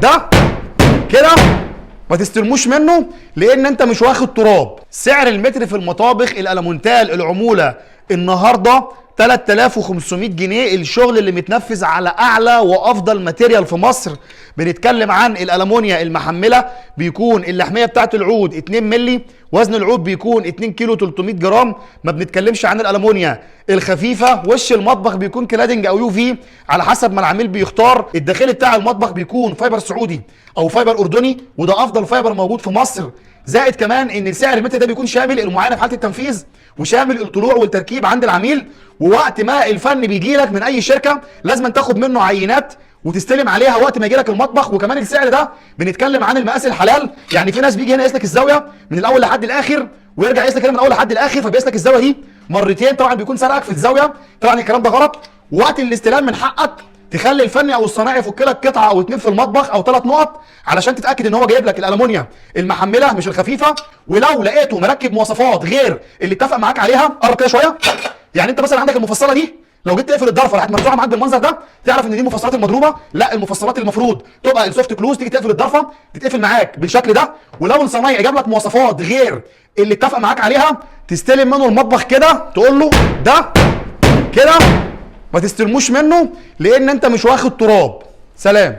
ده كده ما تستلموش منه لان انت مش واخد تراب. سعر المتر في المطابخ الالمونتال العموله النهارده 3500 جنيه. الشغل اللي متنفذ على اعلى وافضل ماتيريال في مصر. بنتكلم عن الالمونيا المحمله، بيكون اللحميه بتاعه العود 2 مللي، وزن العود بيكون 2 كيلو 300 جرام. ما بنتكلمش عن الالمونيا الخفيفه. وش المطبخ بيكون كلادنج او يو في على حسب ما العميل بيختار. الداخلي بتاع المطبخ بيكون فايبر سعودي او فايبر اردني، وده افضل فايبر موجود في مصر. زائد كمان ان سعر المتر ده بيكون شامل المعاينه في حاله التنفيذ، وشامل الطلوع والتركيب عند العميل. ووقت ما الفن بيجي لك من اي شركه لازم تاخد منه عينات وتستلم عليها وقت ما يجي لك المطبخ. وكمان السعر ده بنتكلم عن المقاس الحلال. يعني في ناس بيجي هنا يقيس لك الزاويه من الاول لحد الاخر، ويرجع يقيس لك هنا من الاول لحد الاخر، فبيقيس لك الزاويه دي مرتين. طبعا بيكون سرقك في الزاويه. طبعا الكلام ده غلط. وقت الاستلام من حقك تخلي الفني او الصنايعي يفك لك قطعه او 2 في المطبخ او 3 نقط علشان تتاكد ان هو جايب لك الالمونيا المحمله مش الخفيفه. ولو لقيته مركب مواصفات غير اللي اتفق معاك عليها، قرب كده شويه. يعني انت مثلا عندك المفصله دي، لو جيت تقفل الضرفه راحت مرفوعه معاك بالمنظر ده، تعرف ان دي المفصلات المضروبه. لا، المفصلات المفروض تبقى السوفت كلوز. تيجي تقفل الضرفه تتقفل معاك بالشكل ده. ولو الصنايعي جاب لك مواصفات غير اللي اتفق معاك عليها، تستلم منه المطبخ كده، تقول له ده كده ما تستلموش منه لان انت مش واخد تراب. سلام.